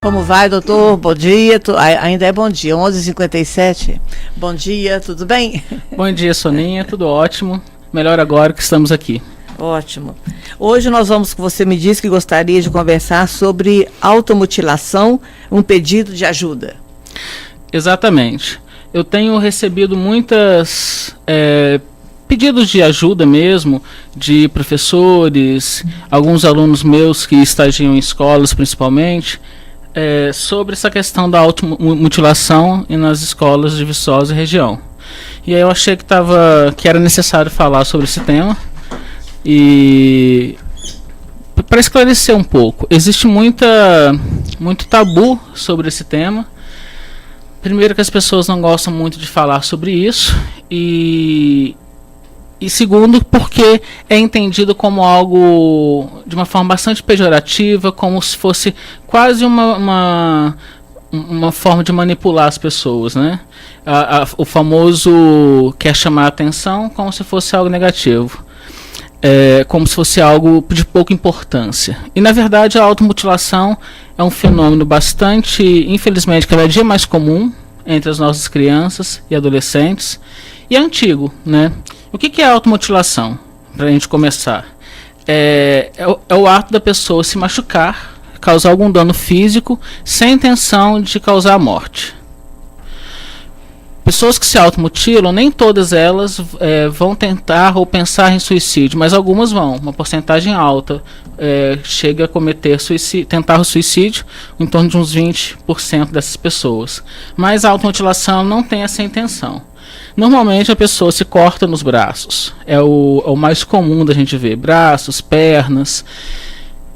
Como vai, doutor? Bom dia. Ainda é bom dia, 11h57. Bom dia, tudo bem? Bom dia, Soninha. Tudo ótimo. Melhor agora que estamos aqui. Ótimo. Hoje você me disse que gostaria de conversar sobre automutilação, um pedido de ajuda. Exatamente. Eu tenho recebido muitas pedidos de ajuda mesmo, de professores, alguns alunos meus que estagiam em escolas principalmente, sobre essa questão da automutilação nas escolas de Viçosa e região. E aí eu achei que era necessário falar sobre esse tema. E para esclarecer um pouco, existe muito tabu sobre esse tema. Primeiro, que as pessoas não gostam muito de falar sobre isso, e segundo, porque é entendido como algo de uma forma bastante pejorativa, como se fosse quase uma forma de manipular as pessoas, né? O famoso quer chamar a atenção como se fosse algo negativo. Como se fosse algo de pouca importância. E na verdade a automutilação é um fenômeno bastante, infelizmente, cada dia mais comum entre as nossas crianças e adolescentes, e é antigo, né? O que é a automutilação? Para a gente começar, é o ato da pessoa se machucar, causar algum dano físico sem intenção de causar a morte. Pessoas que se automutilam, nem todas elas vão tentar ou pensar em suicídio, mas algumas vão. Uma porcentagem alta chega a tentar o suicídio, em torno de uns 20% dessas pessoas. Mas a automutilação não tem essa intenção. Normalmente a pessoa se corta nos braços. É o mais comum da gente ver. Braços, pernas.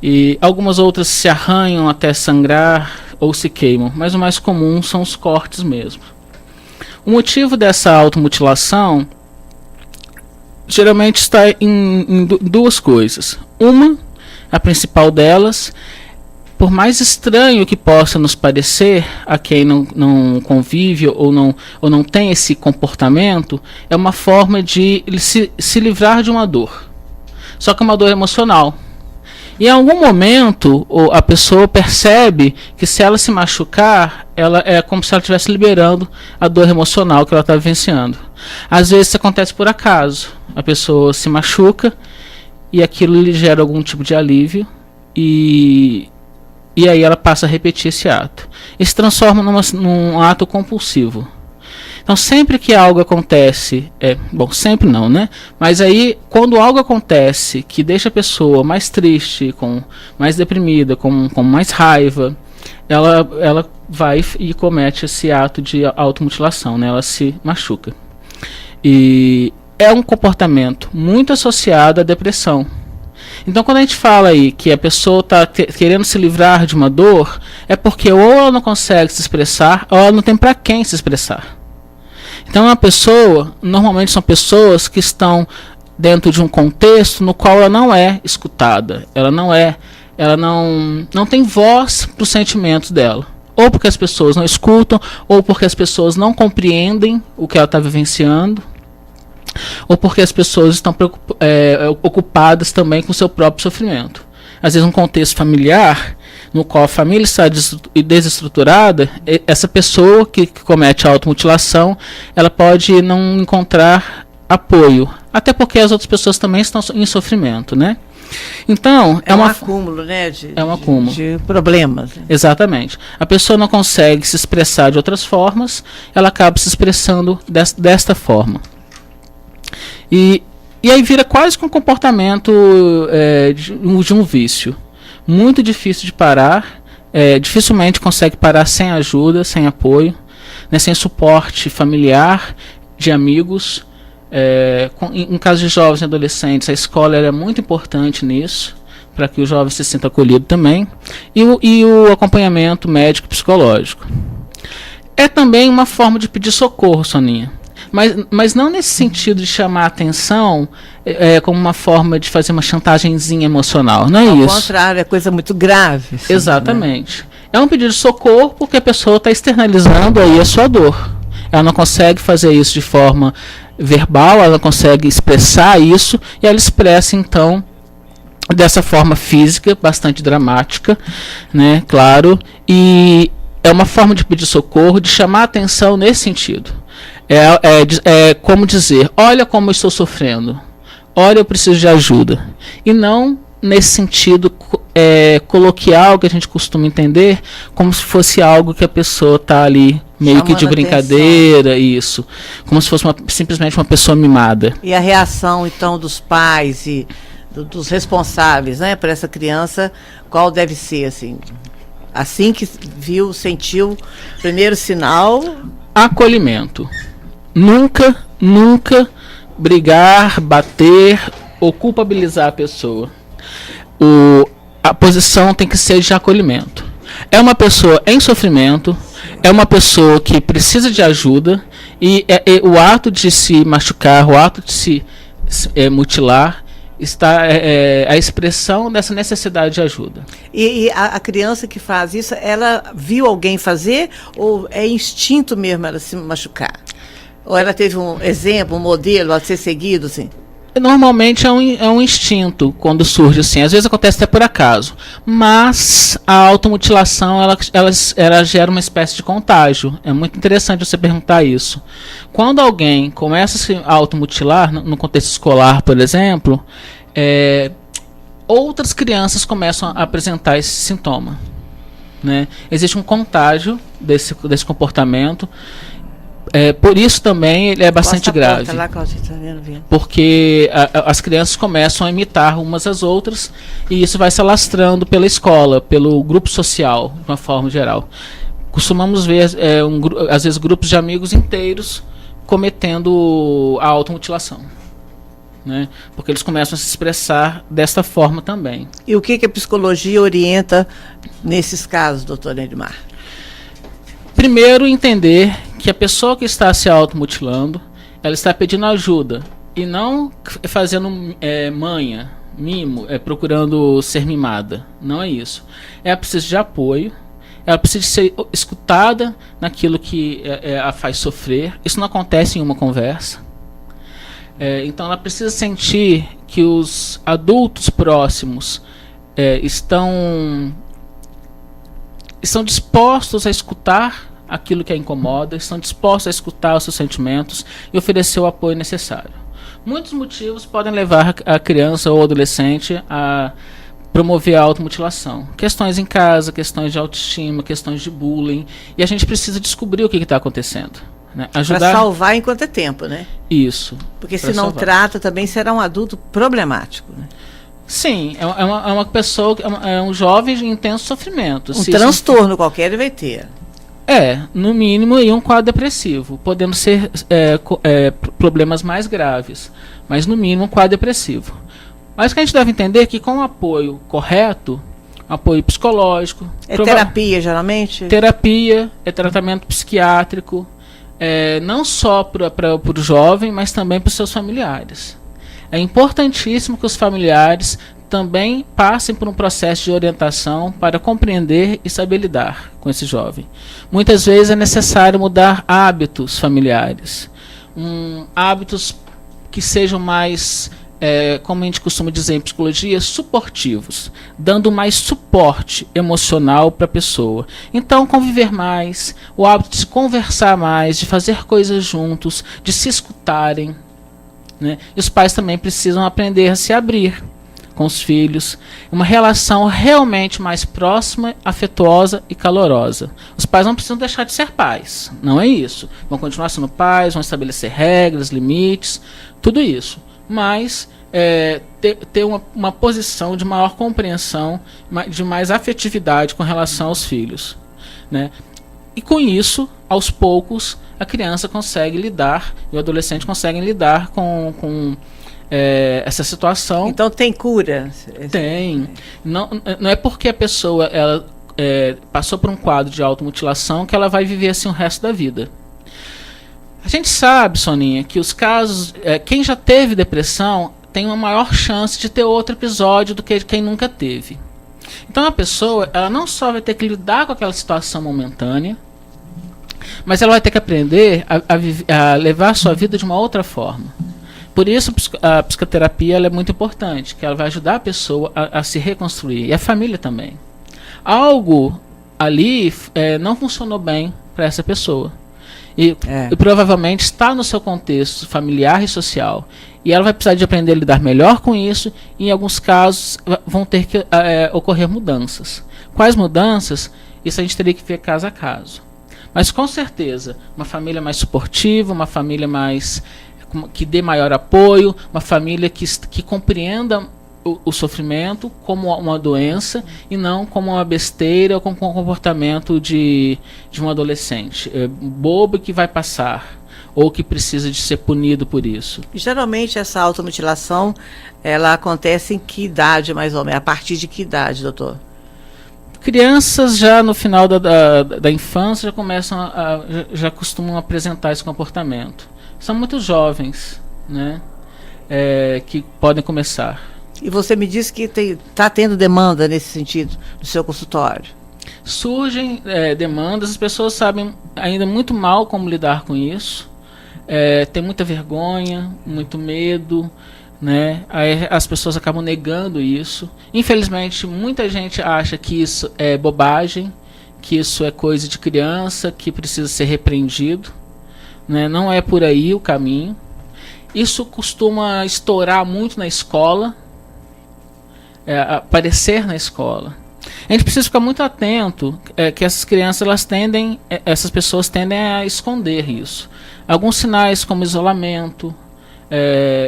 E algumas outras se arranham até sangrar ou se queimam. Mas o mais comum são os cortes mesmo. O motivo dessa automutilação geralmente está em duas coisas. Uma, a principal delas, por mais estranho que possa nos parecer a quem não convive ou não tem esse comportamento, é uma forma de se livrar de uma dor. Só que é uma dor emocional. E em algum momento a pessoa percebe que se ela se machucar, ela é como se ela estivesse liberando a dor emocional que ela está vivenciando. Às vezes isso acontece por acaso. A pessoa se machuca e aquilo lhe gera algum tipo de alívio e aí ela passa a repetir esse ato. E se transforma num ato compulsivo. Então sempre que algo acontece, sempre não, né? Mas aí quando algo acontece que deixa a pessoa mais triste, mais deprimida, com mais raiva, ela vai e comete esse ato de automutilação, né? Ela se machuca. E é um comportamento muito associado à depressão. Então quando a gente fala aí que a pessoa está querendo se livrar de uma dor, é porque ou ela não consegue se expressar, ou ela não tem para quem se expressar. Então normalmente são pessoas que estão dentro de um contexto no qual ela não é escutada, ela não tem voz para os sentimentos dela, ou porque as pessoas não escutam, ou porque as pessoas não compreendem o que ela está vivenciando, ou porque as pessoas estão ocupadas também com o seu próprio sofrimento. Às vezes um contexto familiar no qual a família está desestruturada, essa pessoa que comete a automutilação, ela pode não encontrar apoio, até porque as outras pessoas também estão em sofrimento, né? Então é um acúmulo, né? De problemas. Exatamente. A pessoa não consegue se expressar de outras formas, ela acaba se expressando desta forma. E aí vira quase que um comportamento de um vício. Muito difícil de parar, dificilmente consegue parar sem ajuda, sem apoio, né, sem suporte familiar, de amigos. Em caso de jovens e adolescentes, a escola é muito importante nisso, para que o jovem se sinta acolhido também, e o acompanhamento médico e psicológico. É também uma forma de pedir socorro, Soninha. Mas não nesse sentido de chamar a atenção como uma forma de fazer uma chantagemzinha emocional, não é isso? Ao contrário, é coisa muito grave. Assim, exatamente. Né? É um pedido de socorro porque a pessoa está externalizando aí a sua dor. Ela não consegue fazer isso de forma verbal, ela não consegue expressar isso, e ela expressa então dessa forma física, bastante dramática, né, claro, e é uma forma de pedir socorro, de chamar a atenção nesse sentido. É como dizer, olha como eu estou sofrendo, olha, eu preciso de ajuda, e não nesse sentido coloquial que a gente costuma entender, como se fosse algo que a pessoa está ali meio que de brincadeira, atenção. Isso, como se fosse simplesmente uma pessoa mimada. E a reação, então, dos pais e dos responsáveis, né, por essa criança, qual deve ser, assim que viu, sentiu o primeiro sinal? Acolhimento. Nunca brigar, bater ou culpabilizar a pessoa. A posição tem que ser de acolhimento. É uma pessoa em sofrimento, é uma pessoa que precisa de ajuda, e o ato de se machucar, o ato de se mutilar, está a expressão dessa necessidade de ajuda. E a criança que faz isso, ela viu alguém fazer, ou é instinto mesmo ela se machucar? Ou ela teve um exemplo, um modelo a ser seguido, assim? Normalmente é um instinto quando surge assim. Às vezes acontece até por acaso. Mas a automutilação ela gera uma espécie de contágio. É muito interessante você perguntar isso. Quando alguém começa a se automutilar, no contexto escolar, por exemplo, outras crianças começam a apresentar esse sintoma, né? Existe um contágio desse comportamento. Por isso também ele é bastante grave. Lá, Cláudia, tá vendo? Porque as crianças começam a imitar umas às outras, e isso vai se alastrando pela escola, pelo grupo social, de uma forma geral. Costumamos ver, às vezes, grupos de amigos inteiros cometendo a automutilação, né? Porque eles começam a se expressar desta forma também. E o que a psicologia orienta nesses casos, doutor Edmar? Primeiro, entender que a pessoa que está se automutilando, ela está pedindo ajuda e não fazendo manha, mimo, procurando ser mimada. Não é isso. Ela precisa de apoio, ela precisa ser escutada naquilo que a faz sofrer. Isso não acontece em uma conversa. Então ela precisa sentir que os adultos próximos estão dispostos a escutar aquilo que a incomoda, estão dispostos a escutar os seus sentimentos e oferecer o apoio necessário. Muitos motivos podem levar a criança ou adolescente a promover a automutilação. Questões em casa, questões de autoestima, questões de bullying, e a gente precisa descobrir o que está acontecendo, né? Ajudar... Para salvar enquanto é tempo, né? Isso. Porque se não trata, também será um adulto problemático, né? Sim, é uma pessoa, é um jovem de intenso sofrimento. Um transtorno qualquer ele vai ter. No mínimo, um quadro depressivo, podendo ser problemas mais graves, mas no mínimo um quadro depressivo. Mas que a gente deve entender que com o apoio correto, apoio psicológico... terapia, geralmente? Terapia, tratamento psiquiátrico, não só para o jovem, mas também para os seus familiares. É importantíssimo que os familiares também passem por um processo de orientação para compreender e saber lidar com esse jovem. Muitas vezes é necessário mudar hábitos familiares, hábitos que sejam mais, como a gente costuma dizer em psicologia, suportivos, dando mais suporte emocional para a pessoa. Então, conviver mais, o hábito de se conversar mais, de fazer coisas juntos, de se escutarem, né? E os pais também precisam aprender a se abrir com os filhos, uma relação realmente mais próxima, afetuosa e calorosa. Os pais não precisam deixar de ser pais, não é isso. Vão continuar sendo pais, vão estabelecer regras, limites, tudo isso. Mas ter uma posição de maior compreensão, de mais afetividade com relação aos filhos, né? E com isso, aos poucos, a criança consegue lidar, e o adolescente consegue lidar com essa situação. Então tem cura? Tem. Não é porque a pessoa passou por um quadro de automutilação que ela vai viver assim o resto da vida. A gente sabe, Soninha, que os casos... quem já teve depressão tem uma maior chance de ter outro episódio do que quem nunca teve. Então a pessoa, ela não só vai ter que lidar com aquela situação momentânea, mas ela vai ter que aprender a levar a sua vida de uma outra forma. Por isso a psicoterapia ela é muito importante, que ela vai ajudar a pessoa a se reconstruir, e a família também. Algo ali não funcionou bem para essa pessoa. E provavelmente está no seu contexto familiar e social. E ela vai precisar de aprender a lidar melhor com isso. E em alguns casos vão ter que ocorrer mudanças. Quais mudanças? Isso a gente teria que ver caso a caso. Mas com certeza, uma família mais suportiva, uma família mais que dê maior apoio, uma família que compreenda o sofrimento como uma doença e não como uma besteira ou como um comportamento de um adolescente bobo que vai passar ou que precisa de ser punido por isso. Geralmente essa automutilação ela acontece em que idade mais ou menos? A partir de que idade, doutor? Crianças já no final da infância já começam já costumam apresentar esse comportamento. São muito jovens, né, que podem começar. E você me disse que está tendo demanda nesse sentido no seu consultório. Surgem demandas, as pessoas sabem ainda muito mal como lidar com isso. Tem muita vergonha, muito medo, né? Aí as pessoas acabam negando isso. Infelizmente, muita gente acha que isso é bobagem, que isso é coisa de criança, que precisa ser repreendido, né? Não é por aí o caminho. Isso costuma estourar muito na escola, aparecer na escola. A gente precisa ficar muito atento que essas crianças essas pessoas tendem a esconder isso. Alguns sinais como isolamento,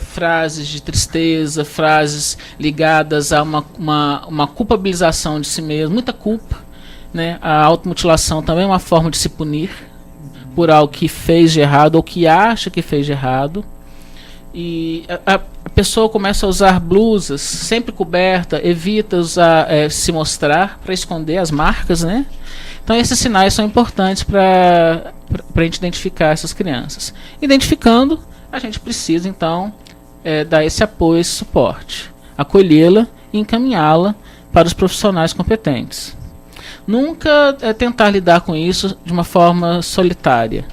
frases de tristeza, frases ligadas a uma culpabilização de si mesmo, muita culpa, né? A automutilação também é uma forma de se punir por algo que fez de errado ou que acha que fez de errado. E a pessoa começa a usar blusas sempre coberta, evita se mostrar para esconder as marcas, né? Então esses sinais são importantes para a gente identificar essas crianças. Identificando, a gente precisa então dar esse apoio, esse suporte, acolhê-la e encaminhá-la para os profissionais competentes. Nunca tentar lidar com isso de uma forma solitária,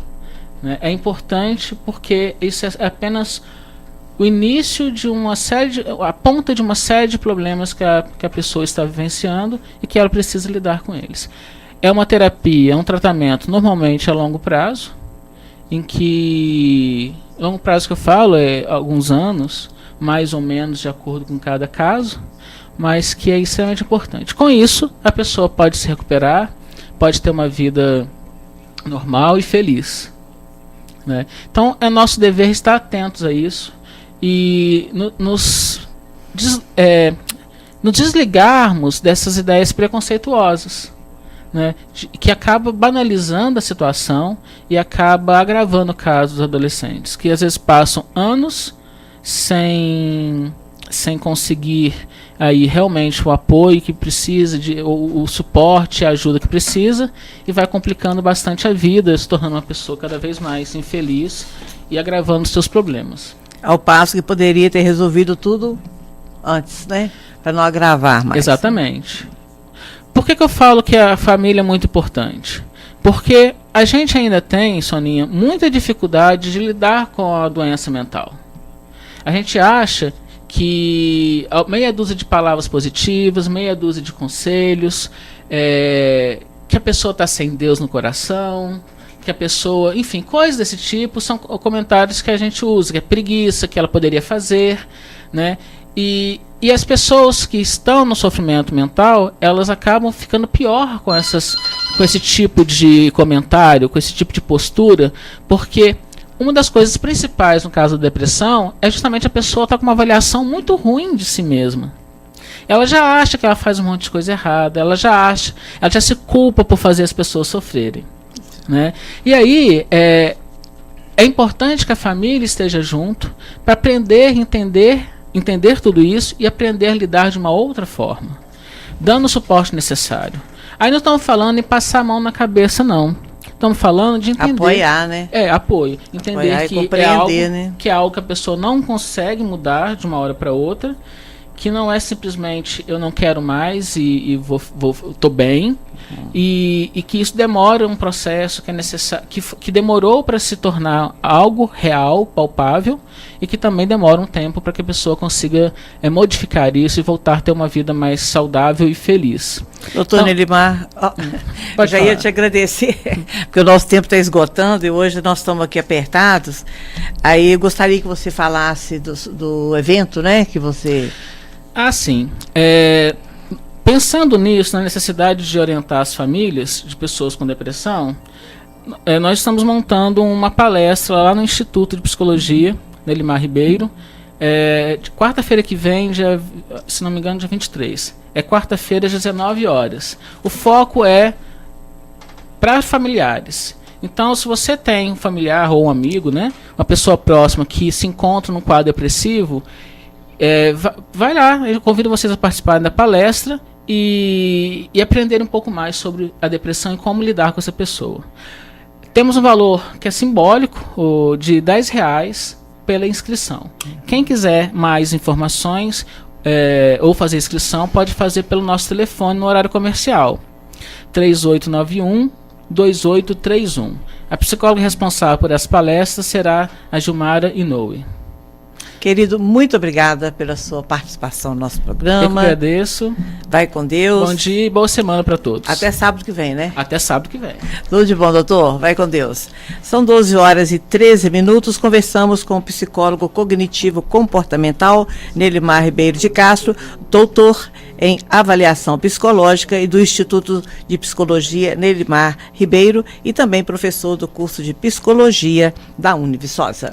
né? É importante porque isso é apenas o início de a ponta de uma série de problemas que a pessoa está vivenciando e que ela precisa lidar com eles. É uma terapia, é um tratamento normalmente a longo prazo, em que longo prazo que eu falo é alguns anos, mais ou menos de acordo com cada caso, mas que é extremamente importante. Com isso, a pessoa pode se recuperar, pode ter uma vida normal e feliz, né? Então é nosso dever estar atentos a isso e nos desligarmos dessas ideias preconceituosas, né, que acaba banalizando a situação e acaba agravando o caso dos adolescentes, que às vezes passam anos sem conseguir aí realmente o apoio que precisa, o suporte, a ajuda que precisa, e vai complicando bastante a vida, se tornando uma pessoa cada vez mais infeliz e agravando os seus problemas. Ao passo que poderia ter resolvido tudo antes, né? Para não agravar mais. Exatamente. Por que eu falo que a família é muito importante? Porque a gente ainda tem, Soninha, muita dificuldade de lidar com a doença mental. A gente acha que meia dúzia de palavras positivas, meia dúzia de conselhos, que a pessoa está sem Deus no coração, que a pessoa, enfim, coisas desse tipo são comentários que a gente usa, que é preguiça, que ela poderia fazer, né? E as pessoas que estão no sofrimento mental, elas acabam ficando pior com esse tipo de comentário, com esse tipo de postura, porque uma das coisas principais no caso da depressão é justamente a pessoa estar com uma avaliação muito ruim de si mesma. Ela já acha que ela faz um monte de coisa errada, ela já se culpa por fazer as pessoas sofrerem, né? E aí é importante que a família esteja junto para aprender a entender tudo isso e aprender a lidar de uma outra forma, dando o suporte necessário. Aí não estamos falando em passar a mão na cabeça, não. Estamos falando de entender. Apoiar, né? Apoio. Entender apoiar que é algo que a pessoa não consegue mudar de uma hora para outra, que não é simplesmente eu não quero mais e tô bem, e que isso demora um processo que é necessário, que demorou para se tornar algo real, palpável, e que também demora um tempo para que a pessoa consiga modificar isso e voltar a ter uma vida mais saudável e feliz. Doutor Então, Nelimar, já falar. ia te agradecer, porque o nosso tempo está esgotando e hoje nós estamos aqui apertados. Aí eu gostaria que você falasse do evento, né, que você... Sim. Pensando nisso, na necessidade de orientar as famílias de pessoas com depressão, nós estamos montando uma palestra lá no Instituto de Psicologia, Nelimar Ribeiro, de quarta-feira que vem, se não me engano, dia 23. É quarta-feira, às 19 horas. O foco é para familiares. Então, se você tem um familiar ou um amigo, né, uma pessoa próxima que se encontra num quadro depressivo, vai lá, eu convido vocês a participarem da palestra e aprender um pouco mais sobre a depressão e como lidar com essa pessoa. Temos um valor que é simbólico, de R$10 pela inscrição. Quem quiser mais informações ou fazer inscrição, pode fazer pelo nosso telefone no horário comercial, 3891-2831. A psicóloga responsável por essa palestra será a Gilmara Inoue. Querido, muito obrigada pela sua participação no nosso programa. Eu que agradeço. Vai com Deus. Bom dia e boa semana para todos. Até sábado que vem, né? Até sábado que vem. Tudo de bom, doutor. Vai com Deus. São 12 horas e 13 minutos. Conversamos com o psicólogo cognitivo comportamental Nelimar Ribeiro de Castro, doutor em avaliação psicológica e do Instituto de Psicologia Nelimar Ribeiro e também professor do curso de psicologia da Univiçosa.